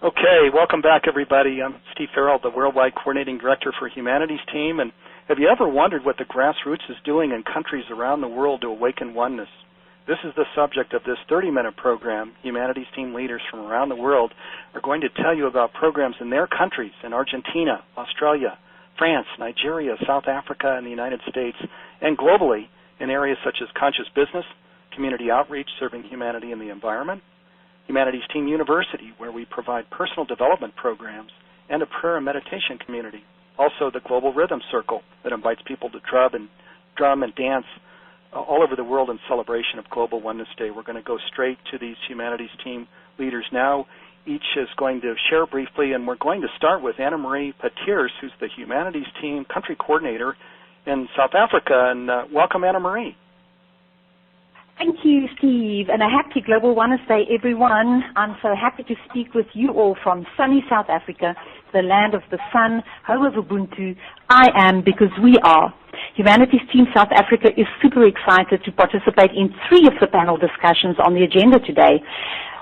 Okay, welcome back, everybody. I'm Steve Farrell, the Worldwide Coordinating Director for Humanity's Team. And have you ever wondered what the grassroots is doing in countries around the world to awaken oneness? This is the subject of this 30-minute program. Humanity's Team leaders from around the world are going to tell you about programs in their countries, in Argentina, Australia, France, Nigeria, South Africa, and the United States, and globally in areas such as conscious business, community outreach serving humanity and the environment, Humanity's Team University, where we provide personal development programs, and a prayer and meditation community. Also, the Global Rhythm Circle that invites people to drum and dance all over the world in celebration of Global Oneness Day. We're going to go straight to these Humanity's Team leaders now. Each is going to share briefly, and we're going to start with Anna Marie Patiers, who's the Humanity's Team Country Coordinator in South Africa. And welcome, Anna Marie. Thank you, Steve, and a happy Global Oneness Day, everyone. I'm so happy to speak with you all from sunny South Africa, the land of the sun, home of Ubuntu. I am because we are. Humanity's Team South Africa is super excited to participate in 3 of the panel discussions on the agenda today.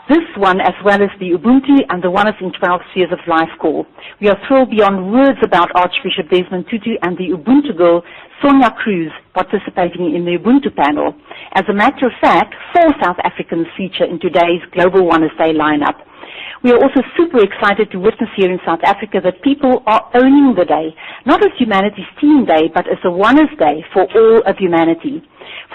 This one, as well as the Ubuntu and the Oneness in 12 Spheres of Life call. We are thrilled beyond words about Archbishop Desmond Tutu and the Ubuntu girl, Sonia Cruz, participating in the Ubuntu panel. As a matter of fact, 4 South Africans feature in today's Global Oneness Day lineup. We are also super excited to witness here in South Africa that people are owning the day, not as Humanity's Team Day, but as a Oneness Day for all of humanity.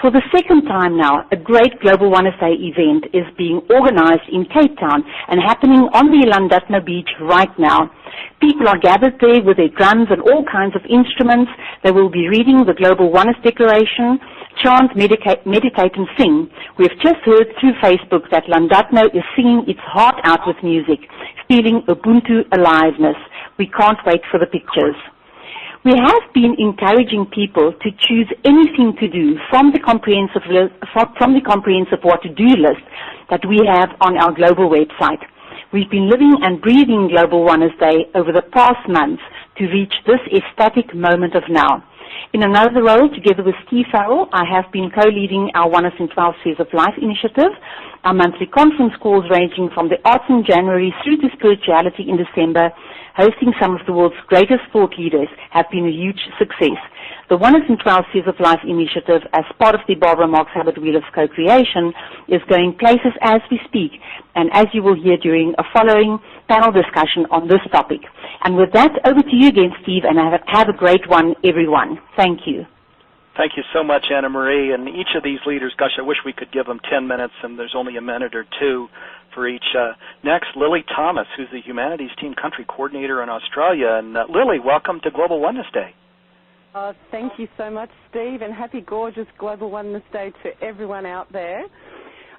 For the second time now, a great Global Oneness Day event is being organized in Cape Town and happening on the Llandudno beach right now. People are gathered there with their drums and all kinds of instruments. They will be reading the Global Oneness Declaration, chant, meditate and sing. We've just heard through Facebook that Llandudno is singing its heart out with music, feeling Ubuntu aliveness. We can't wait for the pictures. We have been encouraging people to choose anything to do from the comprehensive what to do list that we have on our global website. We've been living and breathing Global Oneness Day over the past months to reach this ecstatic moment of now. In another role, together with Steve Farrell, I have been co-leading our Oneness in 12 Spheres of Life initiative. Our monthly conference calls ranging from the arts in January through to spirituality in December, hosting some of the world's greatest thought leaders, have been a huge success. The Oneness in 12 Spheres of Life initiative, as part of the Barbara Marx Hubbard Wheel of Co-Creation, is going places as we speak, and as you will hear during a following panel discussion on this topic. And with that, over to you again, Steve, and have a great one, everyone. Thank you. Thank you so much, Anna Marie. And each of these leaders, gosh, I wish we could give them 10 minutes, and there's only a minute or 2 for each. Next, Lily Thomas, who's the Humanities Team Country Coordinator in Australia. And Lily, welcome to Global Oneness Day. Thank you so much, Steve, and happy gorgeous Global Oneness Day to everyone out there.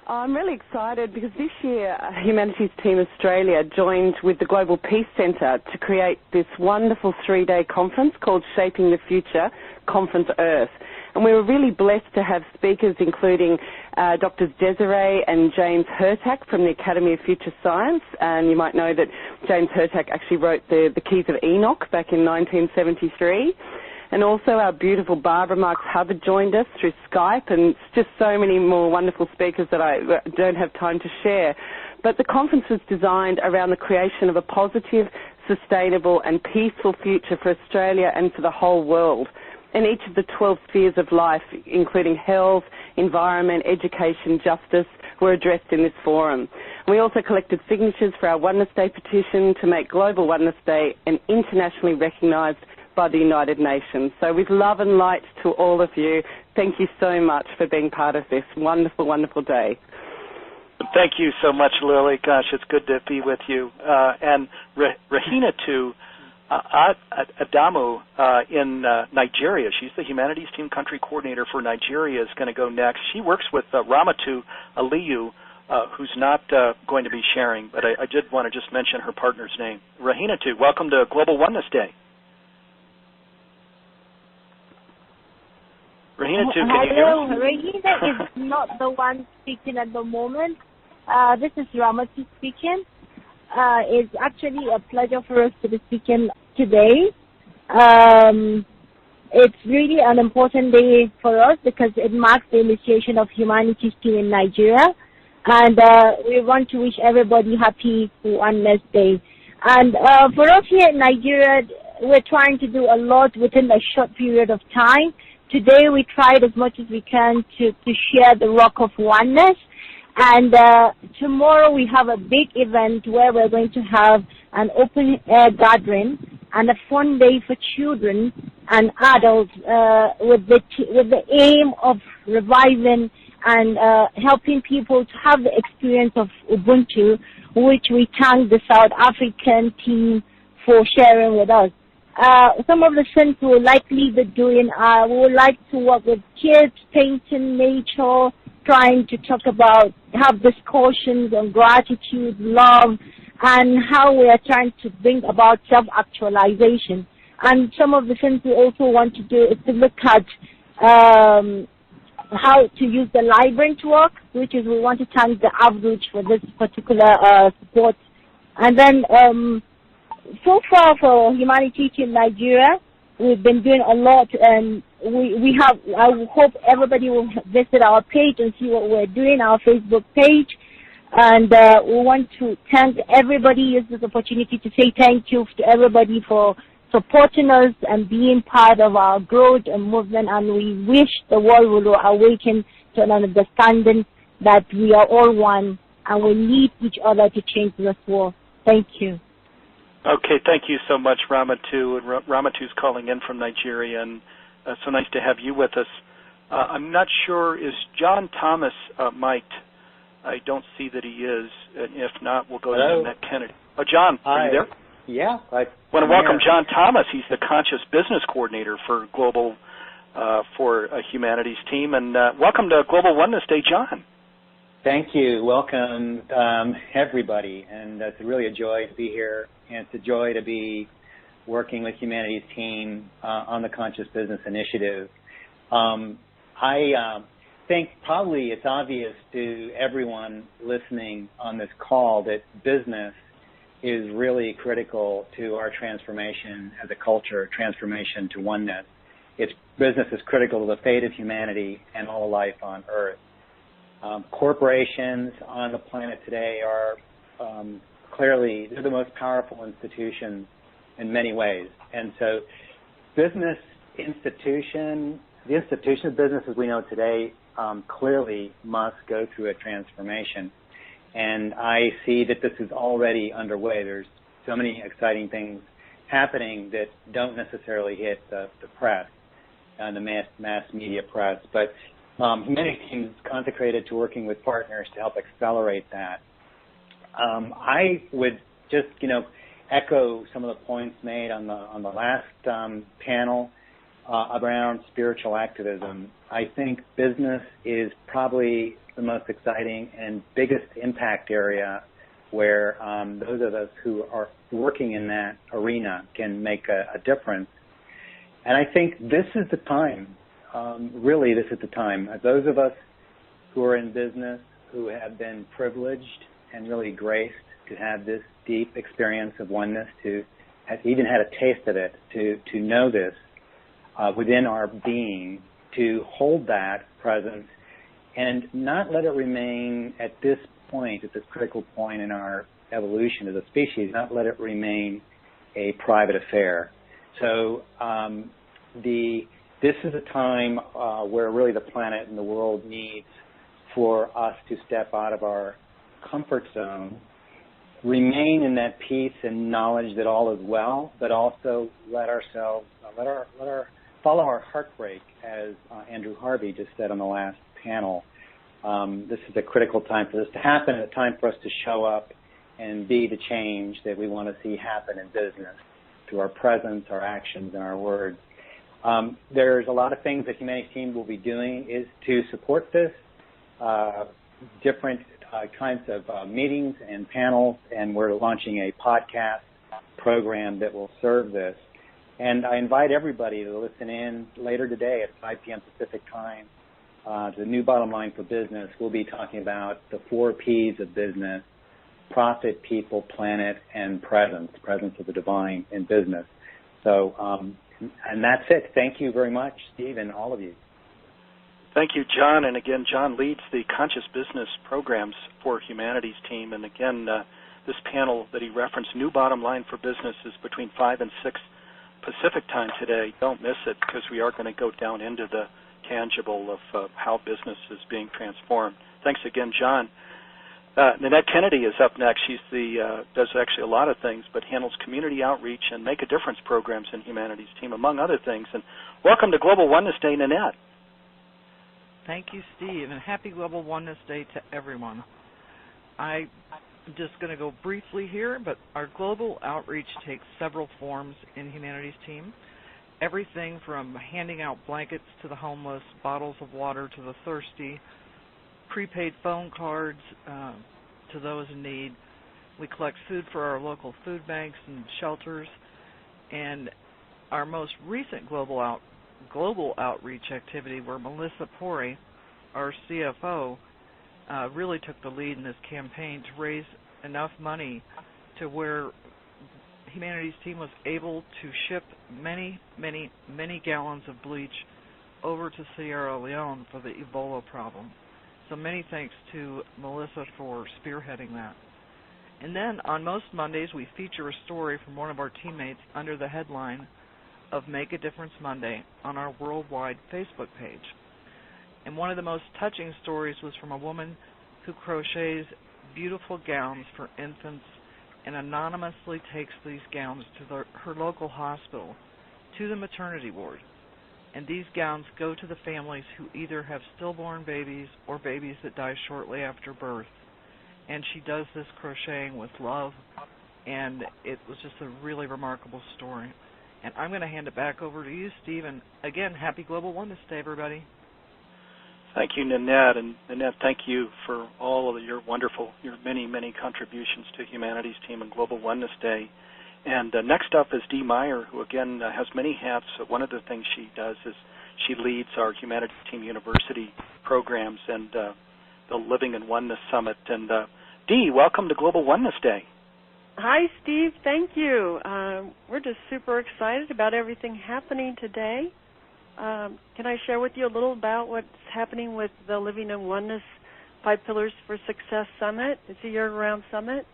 I'm really excited because this year Humanities Team Australia joined with the Global Peace Centre to create this wonderful 3-day conference called Shaping the Future, Conference Earth. And we were really blessed to have speakers including Drs. Desiree and James Hurtak from the Academy of Future Science. And you might know that James Hurtak actually wrote the Keys of Enoch back in 1973. And also our beautiful Barbara Marx Hubbard joined us through Skype, and just so many more wonderful speakers that I don't have time to share. But the conference was designed around the creation of a positive, sustainable and peaceful future for Australia and for the whole world. And each of the 12 spheres of life, including health, environment, education, justice, were addressed in this forum. We also collected signatures for our Oneness Day petition to make Global Oneness Day an internationally recognised by the United Nations. So with love and light to all of you, thank you so much for being part of this wonderful, wonderful day. Thank you so much, Lily. Gosh, it's good to be with you. And Rahinatu Adamu in Nigeria, she's the Humanities Team Country Coordinator for Nigeria, is going to go next. She works with Ramatu Aliyu, who's not going to be sharing, but I did want to just mention her partner's name. Rahinatu, welcome to Global Oneness Day. Rahinatu, can you hear us? Hello, Rahina is not the one speaking at the moment. This is Ramatu speaking. It's actually a pleasure for us to be speaking today. It's really an important day for us because it marks the initiation of Humanity's Team in Nigeria. And we want to wish everybody happy Oneness Day. And for us here in Nigeria, we're trying to do a lot within a short period of time. Today we tried as much as we can to share the rock of oneness. And tomorrow we have a big event where we're going to have an open air gathering and a fun day for children and adults with the aim of reviving and helping people to have the experience of Ubuntu, which we thank the South African team for sharing with us. Some of the things we will likely be doing are we would like to work with kids, painting nature, trying to talk about, have discussions on gratitude, love, and how we are trying to bring about self-actualization. And some of the things we also want to do is to look at how to use the library to work, which is we want to thank the Outreach for this particular support. And then so far for Humanity in Nigeria, we've been doing a lot, and we have, I hope everybody will visit our page and see what we're doing, our Facebook page. And we want to thank everybody, use this opportunity to say thank you to everybody for supporting us and being part of our growth and movement. And we wish the world will awaken to an understanding that we are all one and we need each other to change this world. Thank you. Okay, thank you so much, Ramatu. Ramatu's calling in from Nigeria, and so nice to have you with us. I'm not sure, is John Thomas mic'd? I don't see that he is. And if not, we'll go to Annette Kennedy. Oh, John, are you there? Yeah. I want to welcome John Thomas. He's the Conscious Business Coordinator for Global for Humanity's team. And welcome to Global Oneness Day, John. Thank you. Welcome, everybody. And it's really a joy to be here. And it's a joy to be working with Humanity's team on the Conscious Business Initiative. I think probably it's obvious to everyone listening on this call that business is really critical to our transformation as a culture, transformation to oneness. Business is critical to the fate of humanity and all life on Earth. Corporations on the planet today are clearly, they're the most powerful institutions in many ways. And so the institution of business as we know today clearly must go through a transformation. And I see that this is already underway. There's so many exciting things happening that don't necessarily hit the press, the mass media press. But Humanity team is consecrated to working with partners to help accelerate that. I would just, echo some of the points made on the last panel around spiritual activism. I think business is probably the most exciting and biggest impact area where those of us who are working in that arena can make a difference. And I think this is the time, really this is the time. Those of us who are in business, who have been privileged and really graced to have this deep experience of oneness, to have even had a taste of it, to know this within our being, to hold that presence and not let it remain at this point, at this critical point in our evolution as a species, not let it remain a private affair. So this is a time where really the planet and the world needs for us to step out of our comfort zone, remain in that peace and knowledge that all is well, but also let ourselves, follow our heartbreak, as Andrew Harvey just said on the last panel. This is a critical time for this to happen, a time for us to show up and be the change that we want to see happen in business through our presence, our actions, and our words. There's a lot of things that Humanity team will be doing is to support this, different kinds of meetings and panels, and we're launching a podcast program that will serve this. And I invite everybody to listen in later today at 5 p.m. Pacific time. The new bottom line for business, we'll be talking about the 4 Ps of business: profit, people, planet, and presence of the divine in business. So, and that's it. Thank you very much, Steve, and all of you. Thank you, John. And again, John leads the Conscious Business Programs for Humanity's team. And again, this panel that he referenced, New Bottom Line for Business, is between 5 and 6 Pacific time today. Don't miss it, because we are going to go down into the tangible of how business is being transformed. Thanks again, John. Nanette Kennedy is up next. She's does actually a lot of things, but handles community outreach and Make a Difference programs in Humanity's team, among other things. And welcome to Global Oneness Day, Nanette. Thank you, Steve, and happy Global Oneness Day to everyone. I'm just going to go briefly here, but our global outreach takes several forms in Humanity's team. Everything from handing out blankets to the homeless, bottles of water to the thirsty, prepaid phone cards to those in need. We collect food for our local food banks and shelters. And our most recent global outreach activity, where Melissa Pori, our CFO, really took the lead in this campaign to raise enough money to where Humanity's team was able to ship many, many, many gallons of bleach over to Sierra Leone for the Ebola problem. So many thanks to Melissa for spearheading that. And then on most Mondays, we feature a story from one of our teammates under the headline of Make a Difference Monday on our worldwide Facebook page. And one of the most touching stories was from a woman who crochets beautiful gowns for infants and anonymously takes these gowns to her local hospital, to the maternity ward. And these gowns go to the families who either have stillborn babies or babies that die shortly after birth. And she does this crocheting with love, and it was just a really remarkable story. And I'm going to hand it back over to you, Steve. And again, happy Global Oneness Day, everybody. Thank you, Nanette. And Nanette, thank you for all of your many, many contributions to Humanity's team on Global Oneness Day. And next up is Dee Meyer, who, again, has many hats. One of the things she does is she leads our Humanities Team University programs and the Living in Oneness Summit. And Dee, welcome to Global Oneness Day. Hi, Steve. Thank you. We're just super excited about everything happening today. Can I share with you a little about what's happening with the Living in Oneness 5 Pillars for Success Summit? It's a year-round summit.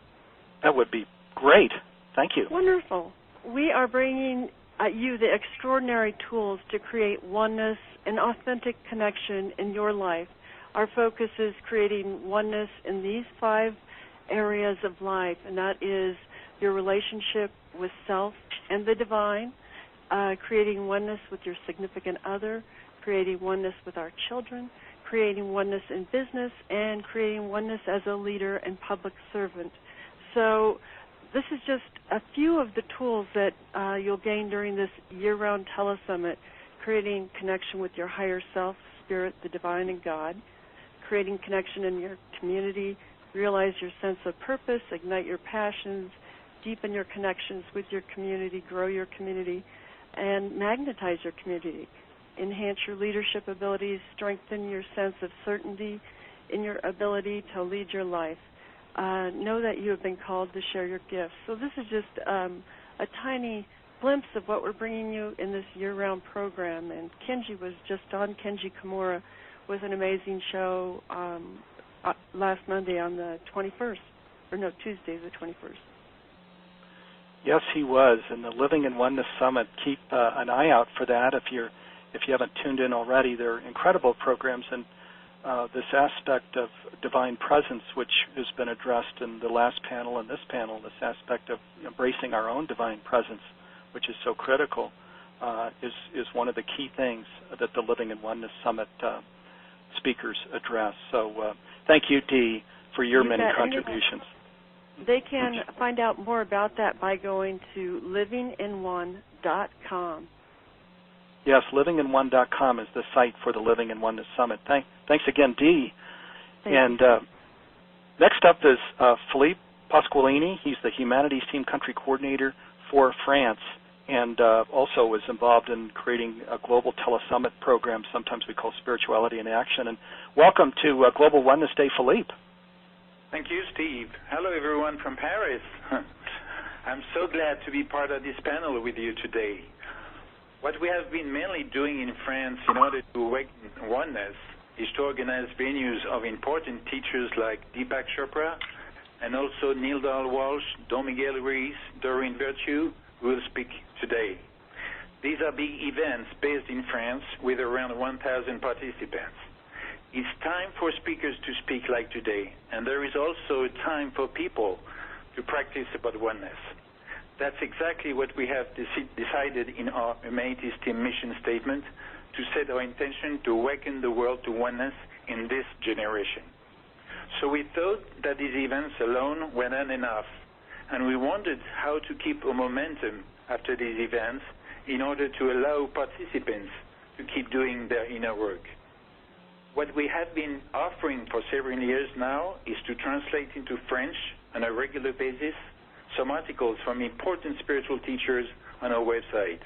That would be great. Thank you. Wonderful. We are bringing you the extraordinary tools to create oneness and authentic connection in your life. Our focus is creating oneness in these 5 areas of life, and that is your relationship with self and the divine, creating oneness with your significant other, creating oneness with our children, creating oneness in business, and creating oneness as a leader and public servant. So this is just a few of the tools that you'll gain during this year-round telesummit, creating connection with your higher self, spirit, the divine, and God, creating connection in your community, realize your sense of purpose, ignite your passions, deepen your connections with your community, grow your community, and magnetize your community, enhance your leadership abilities, strengthen your sense of certainty in your ability to lead your life. Know that you have been called to share your gifts. So this is just a tiny glimpse of what we're bringing you in this year-round program. And Kenji was just on. Kenji Kimura was an amazing show last Monday on the 21st, or no, Tuesday the 21st. Yes, he was. And the Living in Oneness Summit, keep an eye out for that if you haven't tuned in already. They're incredible programs, and this aspect of divine presence, which has been addressed in the last panel and this panel, this aspect of embracing our own divine presence, which is so critical, is one of the key things that the Living in Oneness Summit speakers address. So thank you, Dee, for your many contributions. They can find out more about that by going to livinginone.com. Yes, livinginone.com is the site for the Living in Oneness Summit. Thanks again, Dee. And next up is Philippe Pasqualini. He's the Humanities Team Country Coordinator for France, and also was involved in creating a global telesummit program, sometimes we call Spirituality in Action. And welcome to Global Oneness Day, Philippe. Thank you, Steve. Hello, everyone from Paris. I'm so glad to be part of this panel with you today. What we have been mainly doing in France in order to awaken oneness is to organize venues of important teachers like Deepak Chopra and also Neil Donald Walsh, Don Miguel Ruiz, Doreen Virtue, who will speak today. These are big events based in France with around 1,000 participants. It's time for speakers to speak like today, and there is also a time for people to practice about oneness. That's exactly what we have decided in our Humanities Team mission statement, to set our intention to awaken the world to oneness in this generation. So we thought that these events alone were not enough, and we wondered how to keep a momentum after these events in order to allow participants to keep doing their inner work. What we have been offering for several years now is to translate into French on a regular basis some articles from important spiritual teachers on our website.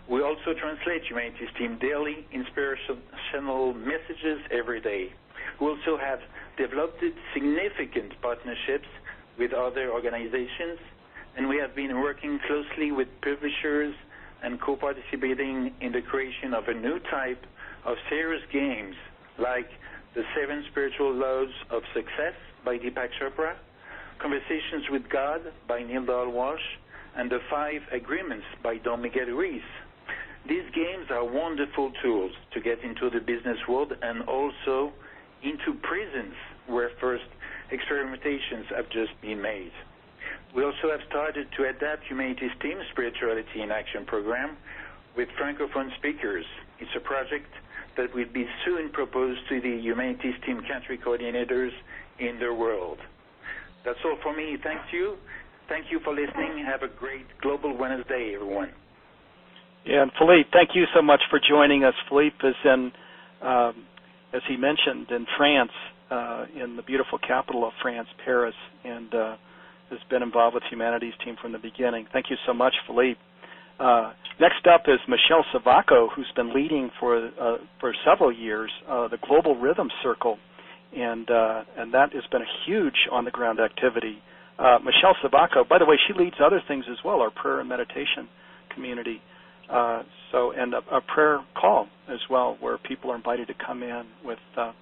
We also translate Humanities Team daily inspirational messages every day. We also have developed significant partnerships with other organizations, and we have been working closely with publishers and co-participating in the creation of a new type of serious games like the 7 Spiritual Laws of Success by Deepak Chopra, Conversations with God by Neil Donald Walsh, and the 5 Agreements by Don Miguel Ruiz. These games are wonderful tools to get into the business world and also into prisons where first experimentations have just been made. We also have started to adapt Humanities Team Spirituality in Action program with Francophone speakers. It's a project that will be soon proposed to the Humanities Team country coordinators in the world. That's all for me. Thank you. Thank you for listening. Have a great Global Wednesday, everyone. Yeah, and Philippe, thank you so much for joining us. Philippe is in, as he mentioned, in France, in the beautiful capital of France, Paris, and has been involved with Humanities Team from the beginning. Thank you so much, Philippe. Next up is Michelle Savacco, who's been leading for several years the Global Rhythm Circle, and that has been a huge on-the-ground activity. Michelle Savacco, by the way, she leads other things as well, our prayer and meditation community, and a prayer call as well, where people are invited to come in with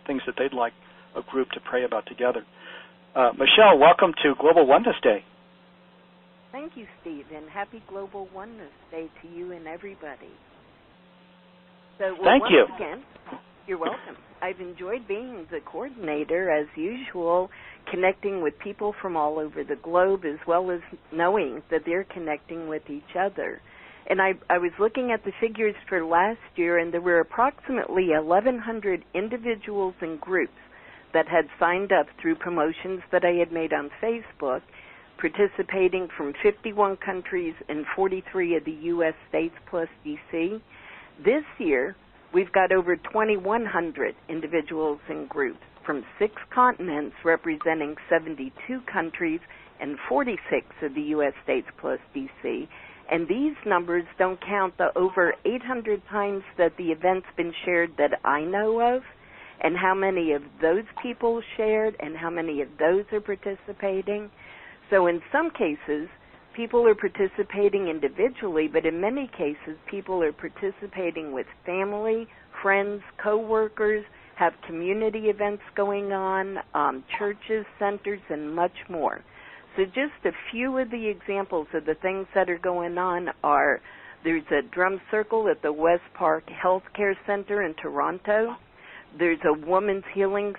things that they'd like a group to pray about together. Michelle, welcome to Global Oneness Day. Thank you, Steve, and happy Global Oneness Day to you and everybody. So, Thank you. Once again, you're welcome. I've enjoyed being the coordinator, as usual, connecting with people from all over the globe, as well as knowing that they're connecting with each other. And I was looking at the figures for last year, and there were approximately 1,100 individuals and groups that had signed up through promotions that I had made on Facebook, participating from 51 countries and 43 of the U.S. states plus D.C. This year, we've got over 2,100 individuals and groups from 6 continents, representing 72 countries and 46 of the U.S. states plus D.C. And these numbers don't count the over 800 times that the event's been shared that I know of, and how many of those people shared and how many of those are participating. So in some cases, people are participating individually, but in many cases, people are participating with family, friends, co-workers, have community events going on, churches, centers, and much more. So just a few of the examples of the things that are going on are, there's a drum circle at the West Park Healthcare Center in Toronto. There's a women's healing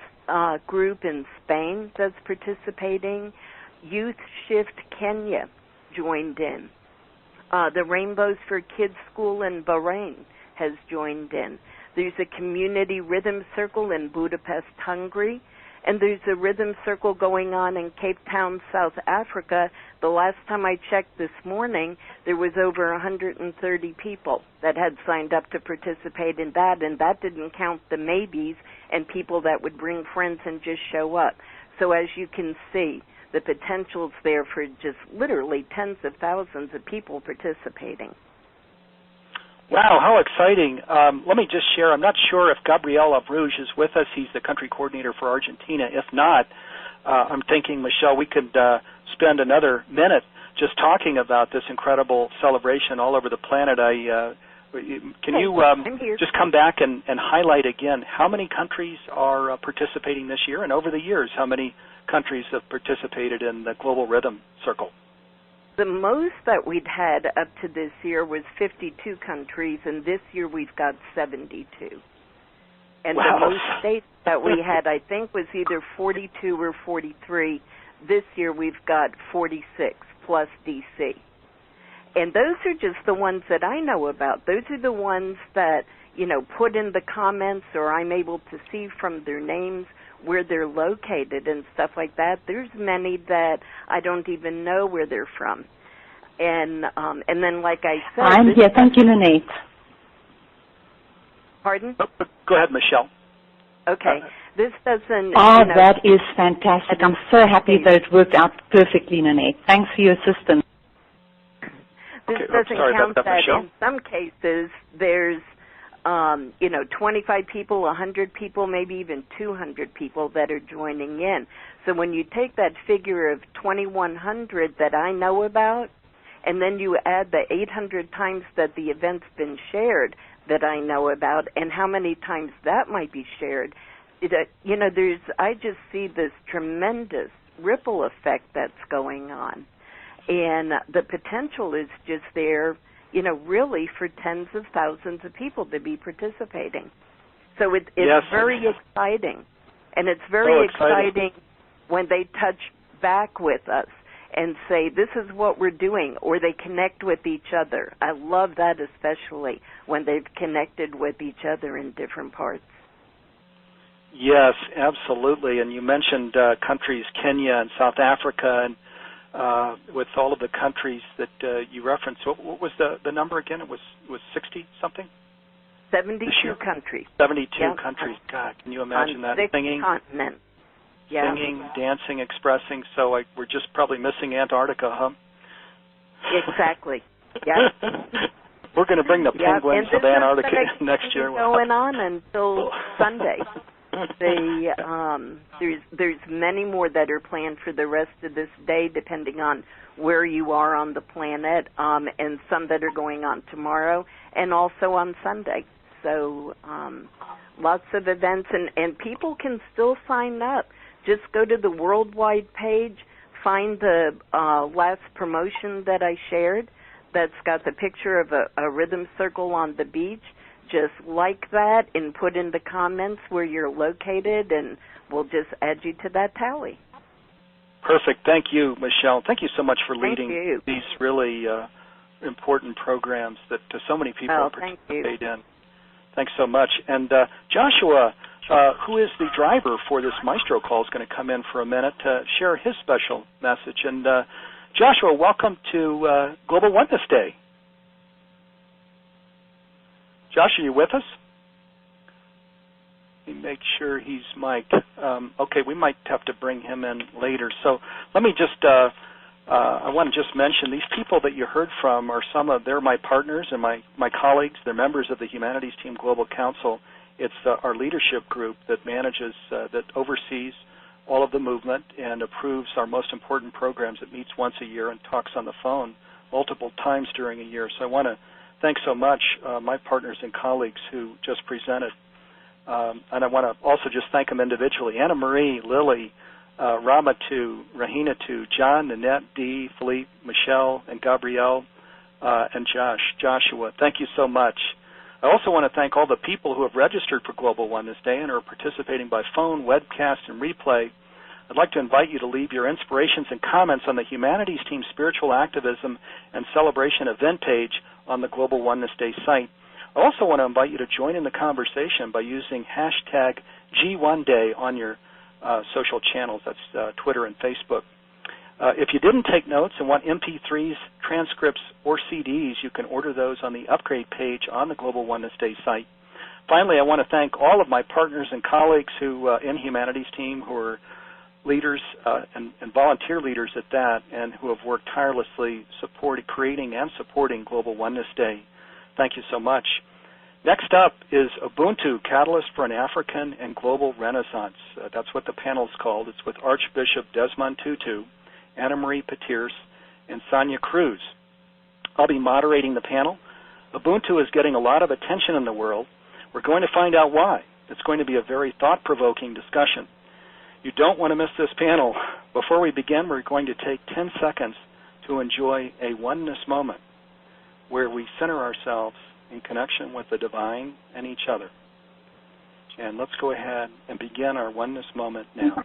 group in Spain that's participating. Youth Shift Kenya joined in. The Rainbows for Kids School in Bahrain has joined in. There's a community rhythm circle in Budapest, Hungary. And there's a rhythm circle going on in Cape Town, South Africa. The last time I checked this morning, there was over 130 people that had signed up to participate in that, and that didn't count the maybes and people that would bring friends and just show up. So as you can see, the potential's there for just literally tens of thousands of people participating. Wow, how exciting. Let me just share, I'm not sure if Gabriel Avrouge is with us. He's the country coordinator for Argentina. If not, I'm thinking, Michelle, we could spend another minute just talking about this incredible celebration all over the planet. I Can you just come back and highlight again how many countries are participating this year, and over the years, how many countries have participated in the Global Rhythm Circle? The most that we'd had up to this year was 52 countries, and this year we've got 72. And wow. The most states that we had, I think, was either 42 or 43. This year we've got 46 plus D.C. And those are just the ones that I know about. Those are the ones that, put in the comments, or I'm able to see from their names where they're located and stuff like that. There's many that I don't even know where they're from. And then, like I said... I'm here. Thank you, Lynette. Pardon? Go ahead, Michelle. Okay. This doesn't... that is fantastic. I'm so happy that it worked out perfectly, Lynette. Thanks for your assistance. This doesn't count that in some cases there's, 25 people, 100 people, maybe even 200 people that are joining in. So when you take that figure of 2,100 that I know about, and then you add the 800 times that the event's been shared that I know about, and how many times that might be shared, I just see this tremendous ripple effect that's going on. And the potential is just there, really for tens of thousands of people to be participating. So it's very exciting. And it's very exciting when they touch back with us and say, this is what we're doing, or they connect with each other. I love that especially when they've connected with each other in different parts. Yes, absolutely. And you mentioned countries, Kenya and South Africa, and with all of the countries that you referenced. What was the number again? It was 60-something? 72 countries. 72 countries. God, can you imagine that? 6 Singing, continents. Yeah. Singing, dancing, expressing. So we're just probably missing Antarctica, huh? Exactly. Yeah. We're going to bring the penguins of Antarctica next year. Going on until Sunday. There's many more that are planned for the rest of this day, depending on where you are on the planet, and some that are going on tomorrow and also on Sunday. So lots of events, and people can still sign up. Just go to the worldwide page, find the last promotion that I shared that's got the picture of a rhythm circle on the beach. Just like that and put in the comments where you're located, and we'll just add you to that tally. Perfect. Thank you, Michelle. Thank you so much for leading these really important programs that so many people participate in. Thanks so much. And Joshua, who is the driver for this Maestro call, is going to come in for a minute to share his special message. And Joshua, welcome to Global Oneness Day. Josh, are you with us? Let me make sure he's mic'd. Okay, we might have to bring him in later. So let me just, I want to just mention these people that you heard from are they're my partners and my colleagues. They're members of the Humanities Team Global Council. It's our leadership group that manages, that oversees all of the movement and approves our most important programs. It meets once a year and talks on the phone multiple times during a year. So I want to thank so much my partners and colleagues who just presented. And I want to also just thank them individually. Anna Marie, Lily, Ramatu, Rahinatu, John, Nanette, Dee, Philippe, Michelle, and Gabrielle, and Joshua. Thank you so much. I also want to thank all the people who have registered for Global Oneness Day and are participating by phone, webcast, and replay. I'd like to invite you to leave your inspirations and comments on the Humanities Team Spiritual Activism and Celebration event page on the Global Oneness Day site. I also want to invite you to join in the conversation by using hashtag G1Day on your social channels. That's Twitter and Facebook. If you didn't take notes and want MP3s, transcripts, or CDs, you can order those on the upgrade page on the Global Oneness Day site. Finally, I want to thank all of my partners and colleagues who in Humanities Team who are leaders and volunteer leaders at that, and who have worked tirelessly creating and supporting Global Oneness Day. Thank you so much. Next up is Ubuntu, Catalyst for an African and Global Renaissance. That's what the panel is called. It's with Archbishop Desmond Tutu, Anna Marie Petiers, and Sonia Cruz. I'll be moderating the panel. Ubuntu is getting a lot of attention in the world. We're going to find out why. It's going to be a very thought-provoking discussion. You don't want to miss this panel. Before we begin, we're going to take 10 seconds to enjoy a oneness moment where we center ourselves in connection with the divine and each other. And let's go ahead and begin our oneness moment now.